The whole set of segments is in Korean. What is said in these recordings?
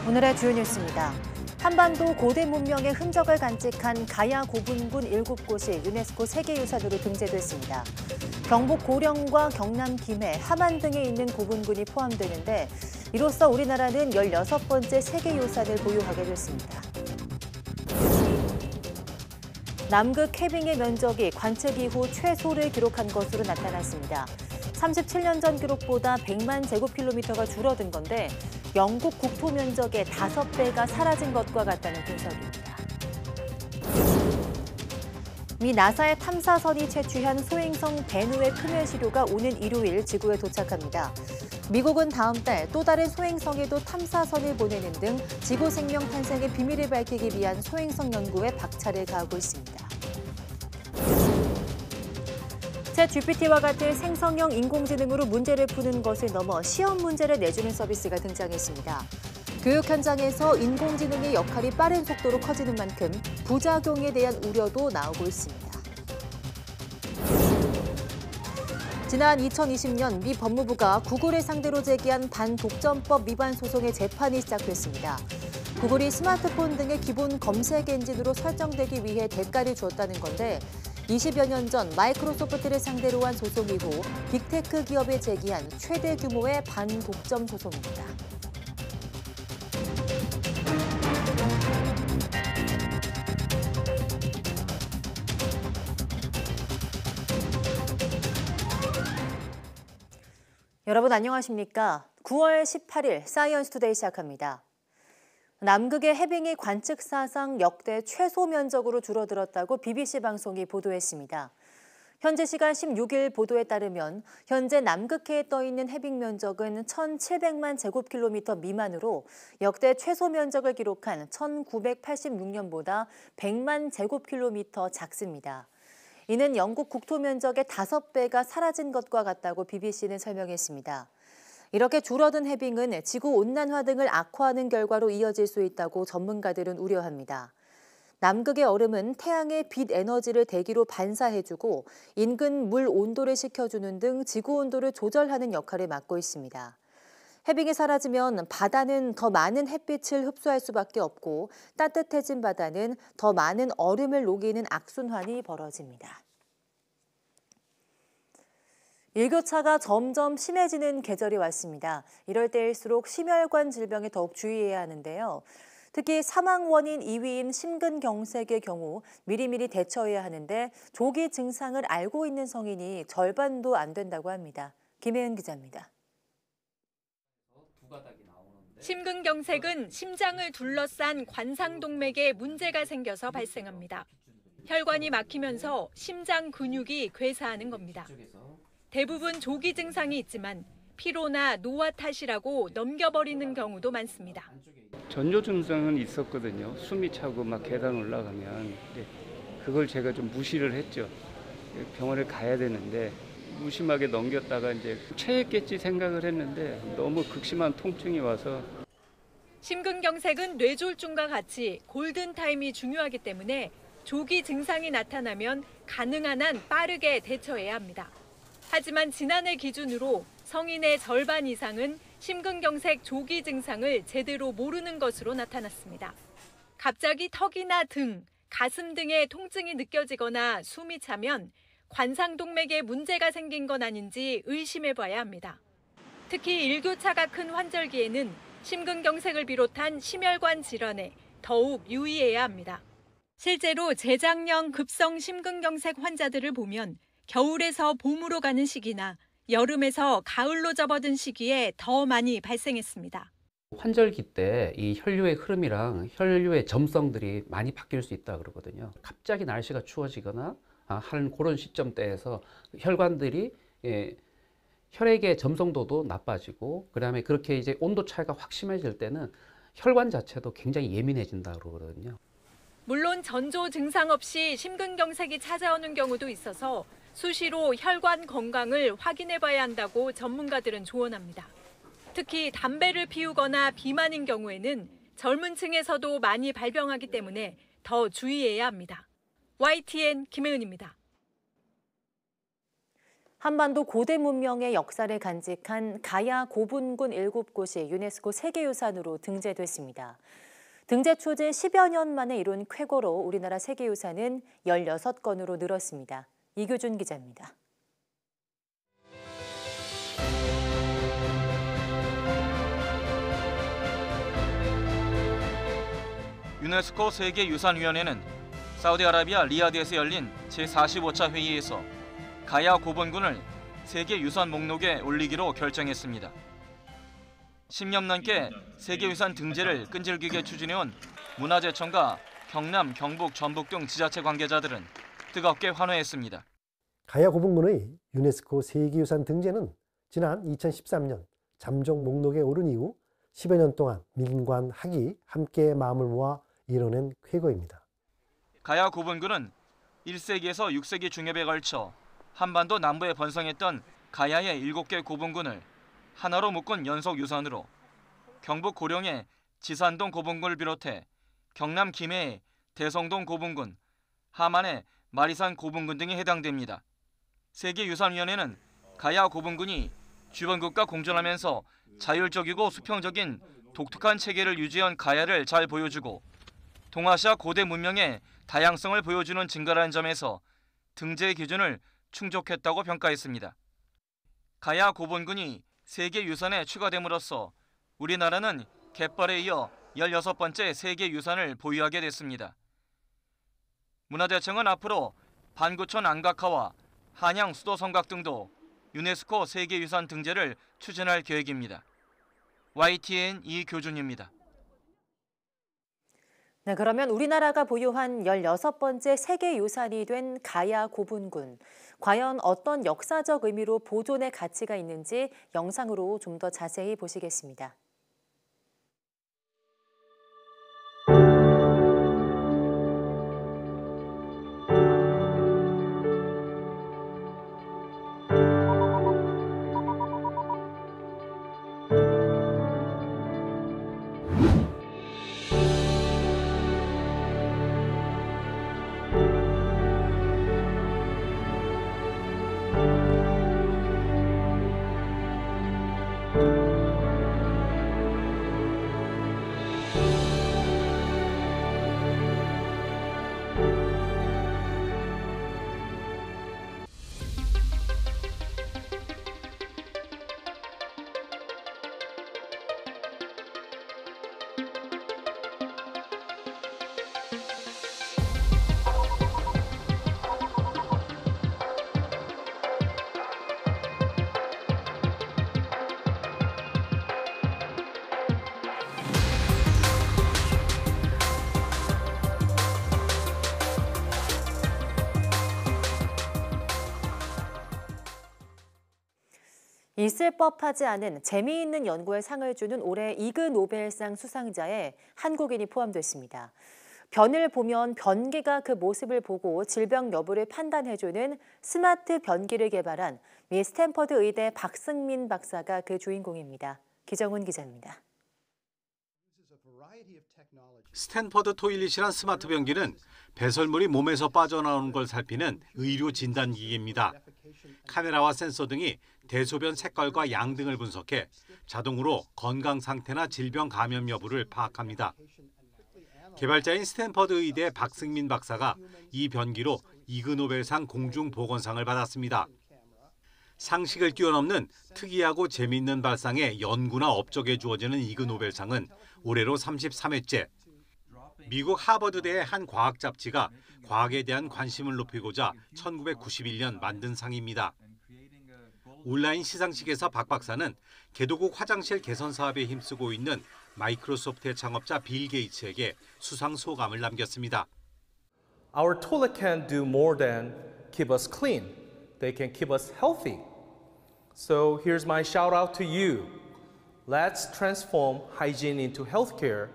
오늘의 주요 뉴스입니다. 한반도 고대 문명의 흔적을 간직한 가야 고분군 7곳이 유네스코 세계유산으로 등재됐습니다. 경북 고령과 경남 김해, 함안 등에 있는 고분군이 포함되는데 이로써 우리나라는 16번째 세계유산을 보유하게 됐습니다. 남극 해빙의 면적이 관측 이후 최소를 기록한 것으로 나타났습니다. 37년 전 기록보다 100만 제곱킬로미터가 줄어든 건데 영국 국토 면적의 5배가 사라진 것과 같다는 분석입니다. 미 나사의 탐사선이 채취한 소행성 벤우의 표면 시료가 오는 일요일 지구에 도착합니다. 미국은 다음 달 또 다른 소행성에도 탐사선을 보내는 등 지구 생명 탄생의 비밀을 밝히기 위한 소행성 연구에 박차를 가하고 있습니다. 챗GPT와 같은 생성형 인공지능으로 문제를 푸는 것을 넘어 시험 문제를 내주는 서비스가 등장했습니다. 교육 현장에서 인공지능의 역할이 빠른 속도로 커지는 만큼 부작용에 대한 우려도 나오고 있습니다. 지난 2020년 미 법무부가 구글을 상대로 제기한 반독점법 위반 소송의 재판이 시작됐습니다. 구글이 스마트폰 등의 기본 검색 엔진으로 설정되기 위해 대가를 주었다는 건데 20여 년 전 마이크로소프트를 상대로 한 소송 이후 빅테크 기업에 제기한 최대 규모의 반독점 소송입니다. 여러분 안녕하십니까? 9월 18일 사이언스 투데이 시작합니다. 남극의 해빙이 관측 사상 역대 최소 면적으로 줄어들었다고 BBC 방송이 보도했습니다. 현지 시간 16일 보도에 따르면 현재 남극해에 떠있는 해빙 면적은 1,700만 제곱킬로미터 미만으로 역대 최소 면적을 기록한 1986년보다 100만 제곱킬로미터 작습니다. 이는 영국 국토 면적의 5배가 사라진 것과 같다고 BBC는 설명했습니다. 이렇게 줄어든 해빙은 지구온난화 등을 악화하는 결과로 이어질 수 있다고 전문가들은 우려합니다. 남극의 얼음은 태양의 빛 에너지를 대기로 반사해주고 인근 물 온도를 식혀주는 등 지구 온도를 조절하는 역할을 맡고 있습니다. 해빙이 사라지면 바다는 더 많은 햇빛을 흡수할 수밖에 없고 따뜻해진 바다는 더 많은 얼음을 녹이는 악순환이 벌어집니다. 일교차가 점점 심해지는 계절이 왔습니다. 이럴 때일수록 심혈관 질병에 더욱 주의해야 하는데요. 특히 사망 원인 2위인 심근경색의 경우 미리미리 대처해야 하는데 조기 증상을 알고 있는 성인이 절반도 안 된다고 합니다. 김혜은 기자입니다. 심근경색은 심장을 둘러싼 관상동맥에 문제가 생겨서 발생합니다. 혈관이 막히면서 심장 근육이 괴사하는 겁니다. 대부분 조기 증상이 있지만 피로나 노화 탓이라고 넘겨버리는 경우도 많습니다. 전조 증상은 있었거든요. 숨이 차고 막 계단 올라가면. 그걸 제가 좀 무시를 했죠. 병원에 가야 되는데 무심하게 넘겼다가 이제 체했겠지 생각을 했는데 너무 극심한 통증이 와서. 심근경색은 뇌졸중과 같이 골든타임이 중요하기 때문에 조기 증상이 나타나면 가능한 한 빠르게 대처해야 합니다. 하지만 지난해 기준으로 성인의 절반 이상은 심근경색 조기 증상을 제대로 모르는 것으로 나타났습니다. 갑자기 턱이나 등, 가슴 등의 통증이 느껴지거나 숨이 차면 관상동맥에 문제가 생긴 건 아닌지 의심해봐야 합니다. 특히 일교차가 큰 환절기에는 심근경색을 비롯한 심혈관 질환에 더욱 유의해야 합니다. 실제로 재작년 급성 심근경색 환자들을 보면 겨울에서 봄으로 가는 시기나 여름에서 가을로 접어든 시기에 더 많이 발생했습니다. 환절기 때 이 혈류의 흐름이랑 혈류의 점성들이 많이 바뀔 수 있다 그러거든요. 갑자기 날씨가 추워지거나 하는 그런 시점대에서 혈관들이 혈액의 점성도도 나빠지고 그다음에 그렇게 이제 온도 차이가 확 심해질 때는 혈관 자체도 굉장히 예민해진다 그러거든요. 물론 전조 증상 없이 심근경색이 찾아오는 경우도 있어서 수시로 혈관 건강을 확인해봐야 한다고 전문가들은 조언합니다. 특히 담배를 피우거나 비만인 경우에는 젊은 층에서도 많이 발병하기 때문에 더 주의해야 합니다. YTN 김혜은입니다. 한반도 고대 문명의 역사를 간직한 가야 고분군 7곳이 유네스코 세계유산으로 등재됐습니다. 등재 초지 10여 년 만에 이룬 쾌거로 우리나라 세계유산은 16건으로 늘었습니다. 이교준 기자입니다. 유네스코 세계유산위원회는 사우디아라비아 리야드에서 열린 제45차 회의에서 가야 고분군을 세계유산 목록에 올리기로 결정했습니다. 10년 넘게 세계유산 등재를 끈질기게 추진해온 문화재청과 경남, 경북, 전북 등 지자체 관계자들은 뜨겁게 환호했습니다. 가야 고분군의 유네스코 세계유산 등재는 지난 2013년 잠정 목록에 오른 이후 10여 년 동안 민관, 학이 함께 마음을 모아 이뤄낸 쾌거입니다. 가야 고분군은 1세기에서 6세기 중엽에 걸쳐 한반도 남부에 번성했던 가야의 7개 고분군을 하나로 묶은 연속유산으로 경북 고령의 지산동 고분군을 비롯해 경남 김해의 대성동 고분군, 하만의 마리산 고분군 등이 해당됩니다. 세계유산위원회는 가야 고분군이 주변 국가 공존하면서 자율적이고 수평적인 독특한 체계를 유지한 가야를 잘 보여주고 동아시아 고대 문명의 다양성을 보여주는 증거라는 점에서 등재 기준을 충족했다고 평가했습니다. 가야 고분군이 세계유산에 추가됨으로써 우리나라는 갯벌에 이어 16번째 세계유산을 보유하게 됐습니다. 문화재청은 앞으로 반구천 안각화와 한양 수도성곽 등도 유네스코 세계유산 등재를 추진할 계획입니다. YTN 이교준입니다. 네, 그러면 우리나라가 보유한 16번째 세계유산이 된 가야 고분군. 과연 어떤 역사적 의미로 보존의 가치가 있는지 영상으로 좀 더 자세히 보시겠습니다. 있을 법하지 않은 재미있는 연구에 상을 주는 올해 이그 노벨상 수상자에 한국인이 포함됐습니다. 변을 보면 변기가 그 모습을 보고 질병 여부를 판단해주는 스마트 변기를 개발한 미 스탠퍼드 의대 박승민 박사가 그 주인공입니다. 기정훈 기자입니다. 스탠퍼드 토일릿이란 스마트 변기는 배설물이 몸에서 빠져나오는 걸 살피는 의료 진단기기입니다. 카메라와 센서 등이 대소변 색깔과 양 등을 분석해 자동으로 건강 상태나 질병 감염 여부를 파악합니다. 개발자인 스탠퍼드 의대 박승민 박사가 이 변기로 이그 노벨상 공중보건상을 받았습니다. 상식을 뛰어넘는 특이하고 재미있는 발상에 연구나 업적에 주어지는 이그 노벨상은 올해로 33회째. 미국 하버드대의 한 과학 잡지가 과학에 대한 관심을 높이고자 1991년 만든 상입니다. 온라인 시상식에서 박 박사는 개도국 화장실 개선 사업에 힘쓰고 있는 마이크로소프트의 창업자 빌 게이츠에게 수상 소감을 남겼습니다. Our toilet can do more than keep us clean. They can keep us healthy. So here's my shout out to you. Let's transform hygiene into healthcare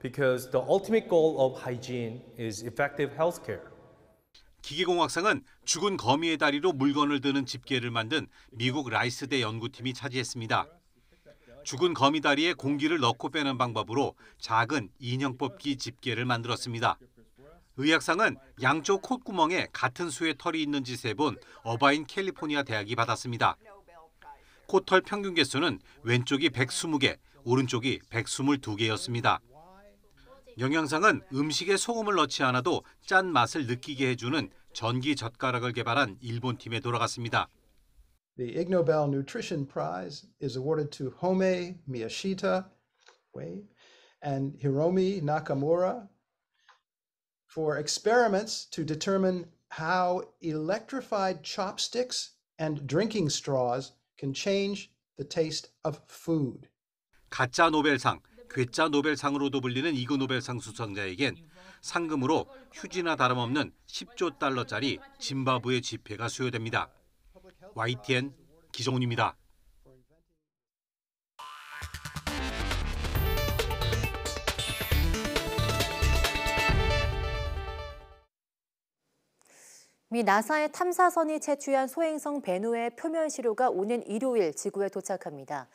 because the ultimate goal of hygiene is effective healthcare. 기계공학상은 죽은 거미의 다리로 물건을 드는 집게를 만든 미국 라이스대 연구팀이 차지했습니다. 죽은 거미 다리에 공기를 넣고 빼는 방법으로 작은 인형 뽑기 집게를 만들었습니다. 의학상은 양쪽 콧구멍에 같은 수의 털이 있는지 세본 어바인 캘리포니아 대학이 받았습니다. 콧털 평균 개수는 왼쪽이 120개, 오른쪽이 122개였습니다. 영양상은 음식에 소금을 넣지 않아도 짠 맛을 느끼게 해주는 전기 젓가락을 개발한 일본 팀에 돌아갔습니다. The Ig Nobel Nutrition Prize is awarded to Home Miyashita and Hiromi Nakamura for experiments to determine how electrified chopsticks and drinking straws can change the taste of food. 가짜 노벨상, 괴짜 노벨상으로도 불리는 이그 노벨상 수상자에겐 상금으로 휴지나 다름없는 10조 달러짜리 짐바브웨 지폐가 수여됩니다. YTN 기정훈입니다. 미 나사의 탐사선이 채취한 소행성 베누의 표면 시료가 오는 일요일 지구에 도착합니다.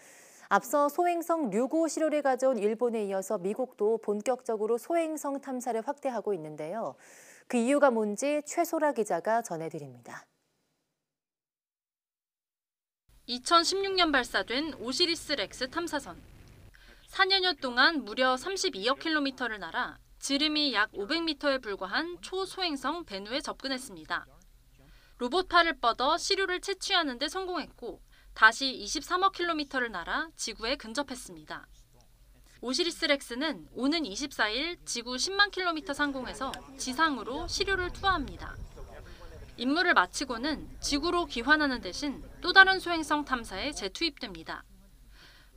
앞서 소행성 류고 시료를 가져온 일본에 이어서 미국도 본격적으로 소행성 탐사를 확대하고 있는데요. 그 이유가 뭔지 최소라 기자가 전해드립니다. 2016년 발사된 오시리스 렉스 탐사선. 4년여 동안 무려 32억 킬로미터를 날아 지름이 약 500m에 불과한 초소행성 베누에 접근했습니다. 로봇팔을 뻗어 시료를 채취하는 데 성공했고 다시 23억 킬로미터를 날아 지구에 근접했습니다. 오시리스 렉스는 오는 24일 지구 10만 킬로미터 상공에서 지상으로 시료를 투하합니다. 임무를 마치고는 지구로 귀환하는 대신 또 다른 소행성 탐사에 재투입됩니다.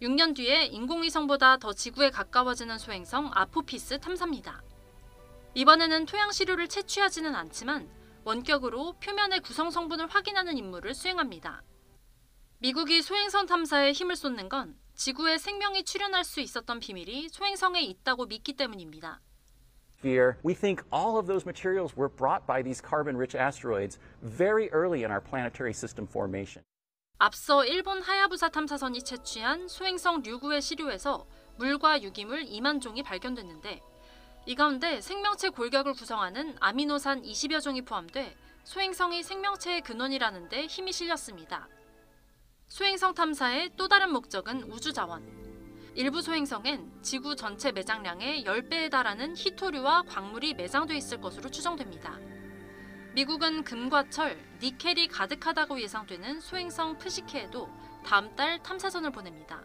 6년 뒤에 인공위성보다 더 지구에 가까워지는 소행성 아포피스 탐사입니다. 이번에는 토양 시료를 채취하지는 않지만 원격으로 표면의 구성 성분을 확인하는 임무를 수행합니다. 미국이 소행성 탐사에 힘을 쏟는 건 지구에 생명이 출현할 수 있었던 비밀이 소행성에 있다고 믿기 때문입니다. We think all of those materials were brought by these carbon-rich asteroids very early in our planetary system formation. 앞서 일본 하야부사 탐사선이 채취한 소행성 류구의 시료에서 물과 유기물 2만 종이 발견됐는데 이 가운데 생명체 골격을 구성하는 아미노산 20여 종이 포함돼 소행성이 생명체의 근원이라는 데 힘이 실렸습니다. 소행성 탐사의 또 다른 목적은 우주자원. 일부 소행성엔 지구 전체 매장량의 10배에 달하는 희토류와 광물이 매장돼 있을 것으로 추정됩니다. 미국은 금과 철, 니켈이 가득하다고 예상되는 소행성 프시케에도 다음 달 탐사선을 보냅니다.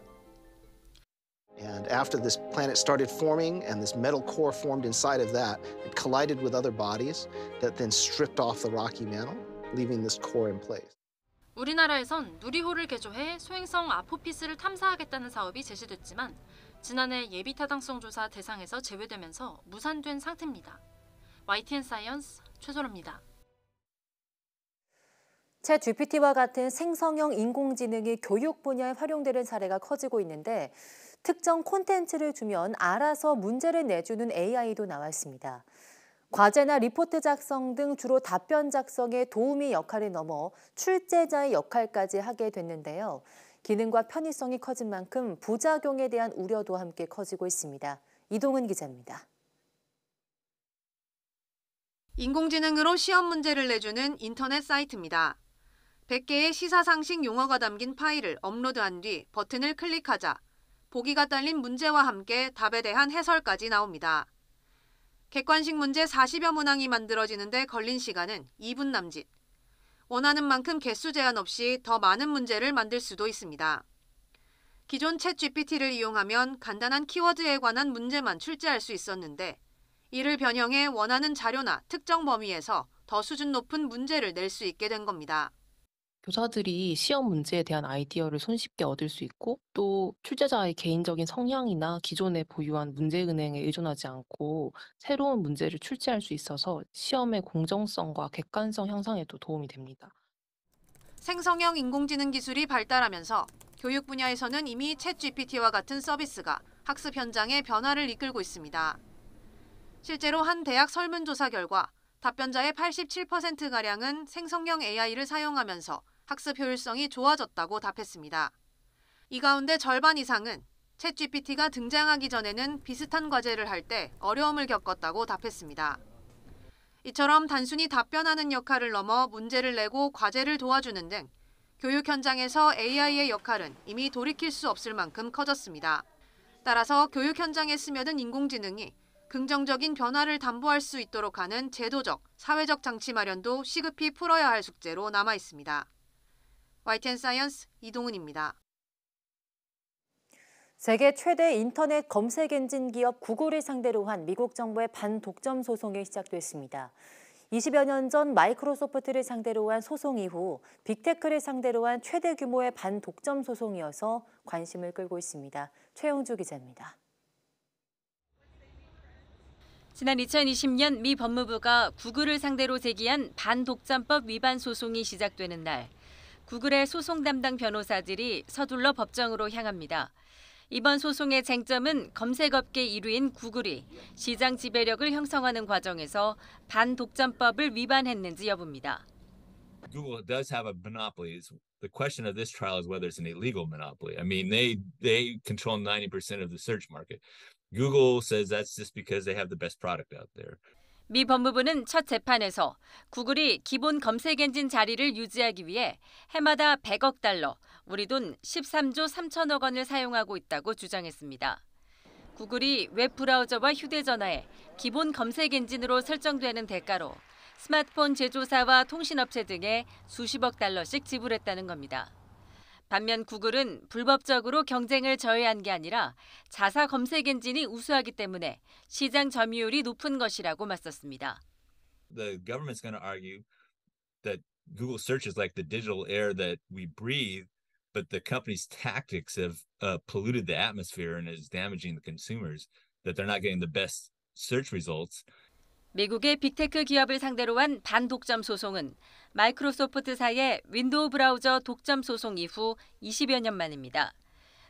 And after this planet started forming and this metal core formed inside of that, it collided with other bodies that then stripped off the rocky mantle, leaving this core in place. 우리나라에선 누리호를 개조해 소행성 아포피스를 탐사하겠다는 사업이 제시됐지만 지난해 예비 타당성 조사 대상에서 제외되면서 무산된 상태입니다. YTN 사이언스 최소라입니다. 챗GPT와 같은 생성형 인공지능이 교육 분야에 활용되는 사례가 커지고 있는데 특정 콘텐츠를 주면 알아서 문제를 내주는 AI도 나왔습니다. 과제나 리포트 작성 등 주로 답변 작성에 도우미 역할을 넘어 출제자의 역할까지 하게 됐는데요. 기능과 편의성이 커진 만큼 부작용에 대한 우려도 함께 커지고 있습니다. 이동은 기자입니다. 인공지능으로 시험 문제를 내주는 인터넷 사이트입니다. 100개의 시사상식 용어가 담긴 파일을 업로드한 뒤 버튼을 클릭하자 보기가 딸린 문제와 함께 답에 대한 해설까지 나옵니다. 객관식 문제 40여 문항이 만들어지는데 걸린 시간은 2분 남짓. 원하는 만큼 개수 제한 없이 더 많은 문제를 만들 수도 있습니다. 기존 챗GPT를 이용하면 간단한 키워드에 관한 문제만 출제할 수 있었는데 이를 변형해 원하는 자료나 특정 범위에서 더 수준 높은 문제를 낼 수 있게 된 겁니다. 교사들이 시험 문제에 대한 아이디어를 손쉽게 얻을 수 있고 또 출제자의 개인적인 성향이나 기존에 보유한 문제은행에 의존하지 않고 새로운 문제를 출제할 수 있어서 시험의 공정성과 객관성 향상에도 도움이 됩니다. 생성형 인공지능 기술이 발달하면서 교육 분야에서는 이미 챗GPT와 같은 서비스가 학습 현장의 변화를 이끌고 있습니다. 실제로 한 대학 설문조사 결과 답변자의 87%가량은 생성형 AI를 사용하면서 학습 효율성이 좋아졌다고 답했습니다. 이 가운데 절반 이상은 챗GPT가 등장하기 전에는 비슷한 과제를 할 때 어려움을 겪었다고 답했습니다. 이처럼 단순히 답변하는 역할을 넘어 문제를 내고 과제를 도와주는 등 교육 현장에서 AI의 역할은 이미 돌이킬 수 없을 만큼 커졌습니다. 따라서 교육 현장에 스며든 인공지능이 긍정적인 변화를 담보할 수 있도록 하는 제도적, 사회적 장치 마련도 시급히 풀어야 할 숙제로 남아 있습니다. YTN 사이언스 이동은입니다. 세계 최대 인터넷 검색 엔진 기업 구글을 상대로 한 미국 정부의 반독점 소송이 시작됐습니다. 20여 년 전 마이크로소프트를 상대로 한 소송 이후 빅테크를 상대로 한 최대 규모의 반독점 소송이어서 관심을 끌고 있습니다. 최영주 기자입니다. 지난 2020년 미 법무부가 구글을 상대로 제기한 반독점법 위반 소송이 시작되는 날, 구글의 소송 담당 변호사들이 서둘러 법정으로 향합니다. 이번 소송의 쟁점은 검색업계 1위인 구글이 시장 지배력을 형성하는 과정에서 반독점법을 위반했는지 여부입니다. Google does have a monopoly. The question of this trial is whether it's an illegal monopoly. I mean, they control 90% of the search market. Google says that's just because they have the best product out there. 미 법무부는 첫 재판에서 구글이 기본 검색 엔진 자리를 유지하기 위해 해마다 100억 달러, 우리 돈 13조 3천억 원을 사용하고 있다고 주장했습니다. 구글이 웹브라우저와 휴대전화에 기본 검색 엔진으로 설정되는 대가로 스마트폰 제조사와 통신업체 등에 수십억 달러씩 지불했다는 겁니다. 반면 구글은 불법적으로 경쟁을 저해한 게 아니라 자사 검색 엔진이 우수하기 때문에 시장 점유율이 높은 것이라고 맞섰습니다. The government's going to argue that Google search is like the digital air that we breathe, but the company's tactics have polluted the atmosphere and is damaging the consumers, that they're not getting the best search results. 미국의 빅테크 기업을 상대로 한 반독점 소송은 마이크로소프트사의 윈도우 브라우저 독점 소송 이후 20여 년 만입니다.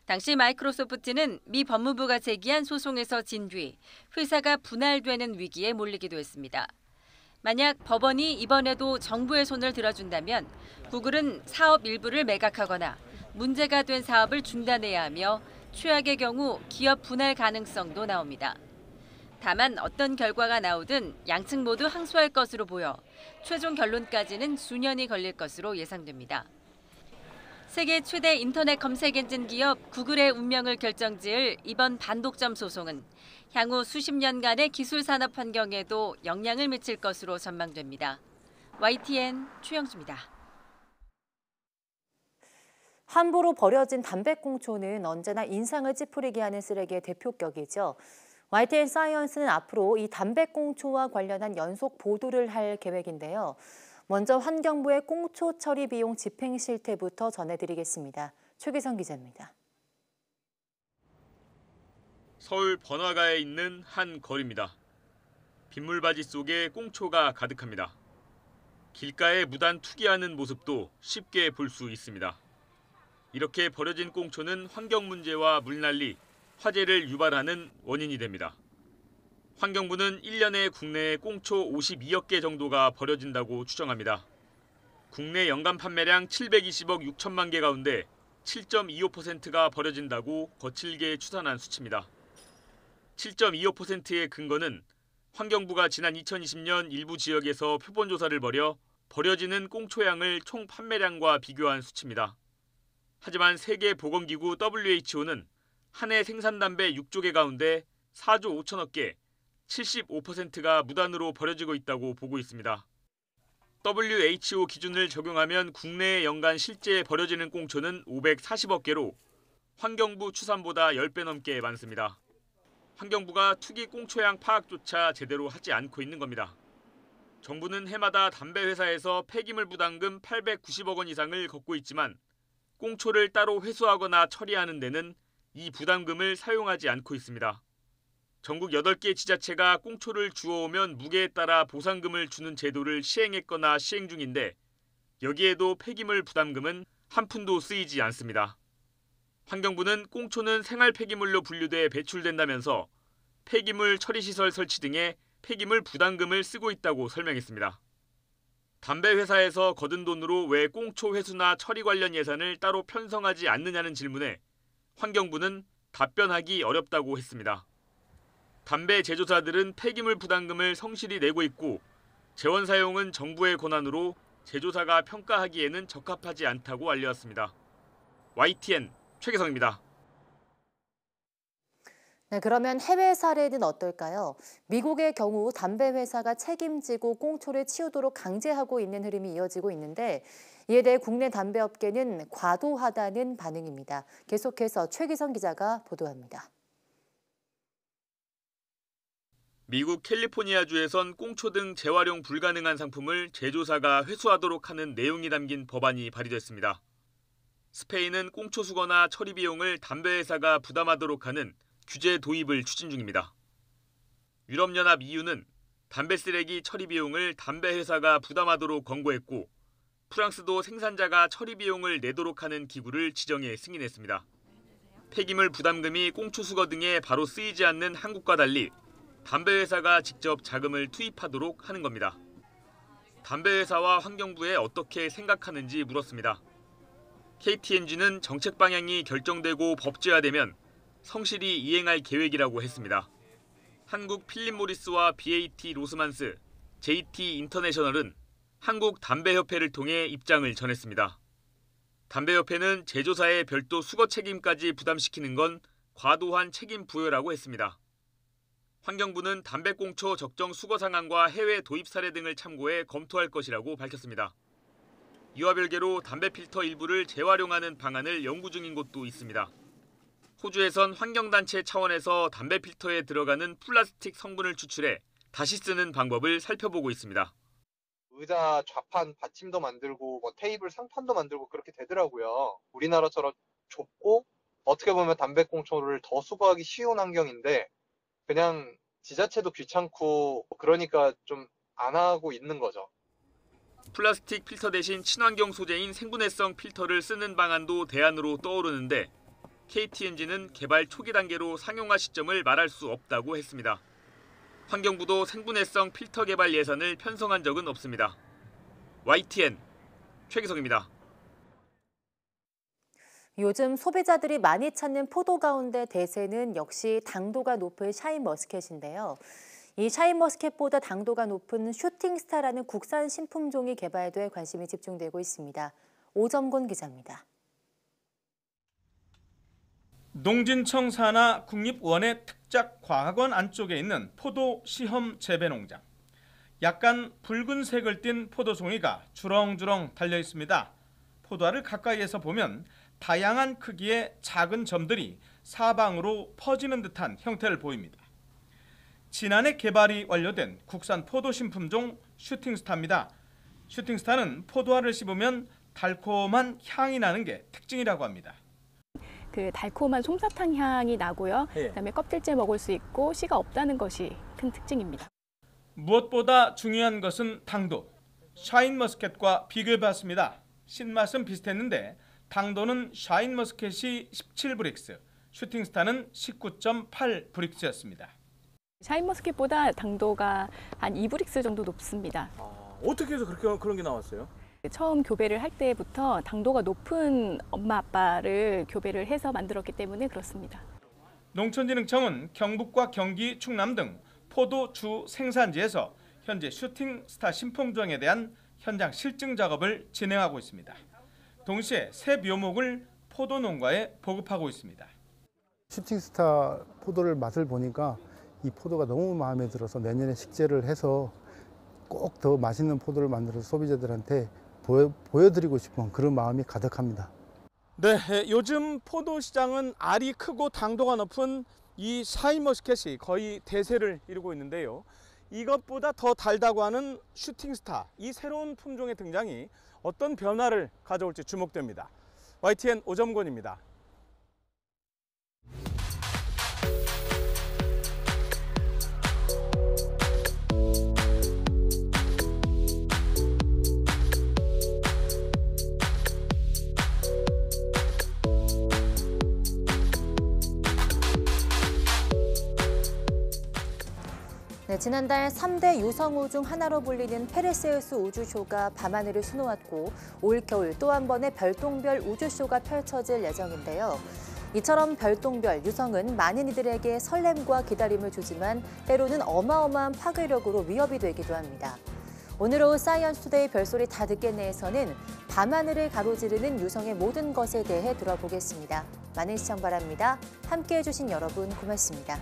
당시 마이크로소프트는 미 법무부가 제기한 소송에서 진 뒤 회사가 분할되는 위기에 몰리기도 했습니다. 만약 법원이 이번에도 정부의 손을 들어준다면 구글은 사업 일부를 매각하거나 문제가 된 사업을 중단해야 하며 최악의 경우 기업 분할 가능성도 나옵니다. 다만 어떤 결과가 나오든 양측 모두 항소할 것으로 보여 최종 결론까지는 수년이 걸릴 것으로 예상됩니다. 세계 최대 인터넷 검색 엔진 기업 구글의 운명을 결정지을 이번 반독점 소송은 향후 수십 년간의 기술 산업 환경에도 영향을 미칠 것으로 전망됩니다. YTN 최영주입니다. 함부로 버려진 담배꽁초는 언제나 인상을 찌푸리게 하는 쓰레기의 대표격이죠. YTN 사이언스는 앞으로 이 담배꽁초와 관련한 연속 보도를 할 계획인데요. 먼저 환경부의 꽁초 처리 비용 집행 실태부터 전해드리겠습니다. 최기성 기자입니다. 서울 번화가에 있는 한 거리입니다. 빗물바지 속에 꽁초가 가득합니다. 길가에 무단 투기하는 모습도 쉽게 볼 수 있습니다. 이렇게 버려진 꽁초는 환경 문제와 물난리, 화재를 유발하는 원인이 됩니다. 환경부는 1년에 국내에 꽁초 52억 개 정도가 버려진다고 추정합니다. 국내 연간 판매량 720억 6천만 개 가운데 7.25%가 버려진다고 거칠게 추산한 수치입니다. 7.25%의 근거는 환경부가 지난 2020년 일부 지역에서 표본조사를 벌여 버려지는 꽁초양을 총 판매량과 비교한 수치입니다. 하지만 세계보건기구 WHO는 한 해 생산 담배 6조 개 가운데 4조 5천억 개, 75%가 무단으로 버려지고 있다고 보고 있습니다. WHO 기준을 적용하면 국내에 연간 실제 버려지는 꽁초는 540억 개로 환경부 추산보다 10배 넘게 많습니다. 환경부가 투기 꽁초양 파악조차 제대로 하지 않고 있는 겁니다. 정부는 해마다 담배 회사에서 폐기물 부담금 890억 원 이상을 걷고 있지만 꽁초를 따로 회수하거나 처리하는 데는 이 부담금을 사용하지 않고 있습니다. 전국 8개 지자체가 꽁초를 주워오면 무게에 따라 보상금을 주는 제도를 시행했거나 시행 중인데 여기에도 폐기물 부담금은 한 푼도 쓰이지 않습니다. 환경부는 꽁초는 생활 폐기물로 분류돼 배출된다면서 폐기물 처리시설 설치 등의 폐기물 부담금을 쓰고 있다고 설명했습니다. 담배 회사에서 거둔 돈으로 왜 꽁초 회수나 처리 관련 예산을 따로 편성하지 않느냐는 질문에 환경부는 답변하기 어렵다고 했습니다. 담배 제조사들은 폐기물 부담금을 성실히 내고 있고 재원 사용은 정부의 권한으로 제조사가 평가하기에는 적합하지 않다고 알려왔습니다. YTN 최기성입니다. 네, 그러면 해외 사례는 어떨까요? 미국의 경우 담배 회사가 책임지고 꽁초를 치우도록 강제하고 있는 흐름이 이어지고 있는데 이에 대해 국내 담배업계는 과도하다는 반응입니다. 계속해서 최기성 기자가 보도합니다. 미국 캘리포니아주에선 꽁초 등 재활용 불가능한 상품을 제조사가 회수하도록 하는 내용이 담긴 법안이 발의됐습니다. 스페인은 꽁초 수거나 처리 비용을 담배 회사가 부담하도록 하는 규제 도입을 추진 중입니다. 유럽연합 EU는 담배 쓰레기 처리 비용을 담배 회사가 부담하도록 권고했고 프랑스도 생산자가 처리 비용을 내도록 하는 기구를 지정해 승인했습니다. 폐기물 부담금이 꽁초 수거 등에 바로 쓰이지 않는 한국과 달리 담배 회사가 직접 자금을 투입하도록 하는 겁니다. 담배 회사와 환경부에 어떻게 생각하는지 물었습니다. KT&G는 정책 방향이 결정되고 법제화되면 성실히 이행할 계획이라고 했습니다. 한국 필립 모리스와 BAT 로스만스, JT 인터내셔널은 한국 담배협회를 통해 입장을 전했습니다. 담배협회는 제조사의 별도 수거 책임까지 부담시키는 건 과도한 책임 부여라고 했습니다. 환경부는 담배꽁초 적정 수거 상황과 해외 도입 사례 등을 참고해 검토할 것이라고 밝혔습니다. 이와 별개로 담배 필터 일부를 재활용하는 방안을 연구 중인 곳도 있습니다. 호주에선 환경단체 차원에서 담배 필터에 들어가는 플라스틱 성분을 추출해 다시 쓰는 방법을 살펴보고 있습니다. 의자 좌판 받침도 만들고 테이블 상판도 만들고 그렇게 되더라고요. 우리나라처럼 좁고 어떻게 보면 담배꽁초를 더 수거하기 쉬운 환경인데 그냥 지자체도 귀찮고 그러니까 좀 안 하고 있는 거죠. 플라스틱 필터 대신 친환경 소재인 생분해성 필터를 쓰는 방안도 대안으로 떠오르는데 KT&G는 개발 초기 단계로 상용화 시점을 말할 수 없다고 했습니다. 환경부도 생분해성 필터 개발 예산을 편성한 적은 없습니다. YTN 최기성입니다. 요즘 소비자들이 많이 찾는 포도 가운데 대세는 역시 당도가 높은 샤인머스켓인데요. 이 샤인머스켓보다 당도가 높은 슈팅스타라는 국산 신품종이 개발돼 관심이 집중되고 있습니다. 오점곤 기자입니다. 농진청 산하 국립원예 특작과학원 안쪽에 있는 포도 시험 재배 농장. 약간 붉은색을 띤 포도송이가 주렁주렁 달려 있습니다. 포도알을 가까이에서 보면 다양한 크기의 작은 점들이 사방으로 퍼지는 듯한 형태를 보입니다. 지난해 개발이 완료된 국산 포도 신품종 슈팅스타입니다. 슈팅스타는 포도알을 씹으면 달콤한 향이 나는 게 특징이라고 합니다. 그 달콤한 솜사탕 향이 나고요. 예. 그다음에 껍질째 먹을 수 있고 씨가 없다는 것이 큰 특징입니다. 무엇보다 중요한 것은 당도. 샤인머스켓과 비교해봤습니다. 신맛은 비슷했는데 당도는 샤인머스켓이 17브릭스, 슈팅스타는 19.8브릭스였습니다. 샤인머스켓보다 당도가 한 2브릭스 정도 높습니다. 어떻게 해서 그런 게 나왔어요? 처음 교배를 할 때부터 당도가 높은 엄마 아빠를 교배를 해서 만들었기 때문에 그렇습니다. 농촌진흥청은 경북과 경기, 충남 등 포도 주 생산지에서 현재 슈팅스타 신품종에 대한 현장 실증 작업을 진행하고 있습니다. 동시에 새 묘목을 포도 농가에 보급하고 있습니다. 슈팅스타 포도를 맛을 보니까 이 포도가 너무 마음에 들어서 내년에 식재를 해서 꼭 더 맛있는 포도를 만들어서 소비자들한테 보여드리고 싶은 그런 마음이 가득합니다. 네, 요즘 포도 시장은 알이 크고 당도가 높은 이 샤인머스켓이 거의 대세를 이루고 있는데요. 이것보다 더 달다고 하는 슈팅스타, 이 새로운 품종의 등장이 어떤 변화를 가져올지 주목됩니다. YTN 오점곤입니다. 네, 지난달 3대 유성우 중 하나로 불리는 페르세우스 우주쇼가 밤하늘을 수놓았고 올겨울 또 한 번의 별똥별 우주쇼가 펼쳐질 예정인데요. 이처럼 별똥별, 유성은 많은 이들에게 설렘과 기다림을 주지만 때로는 어마어마한 파괴력으로 위협이 되기도 합니다. 오늘 오후 사이언스 투데이 별소리 다 듣겠네에서는 밤하늘을 가로지르는 유성의 모든 것에 대해 들어보겠습니다. 많은 시청 바랍니다. 함께해 주신 여러분 고맙습니다.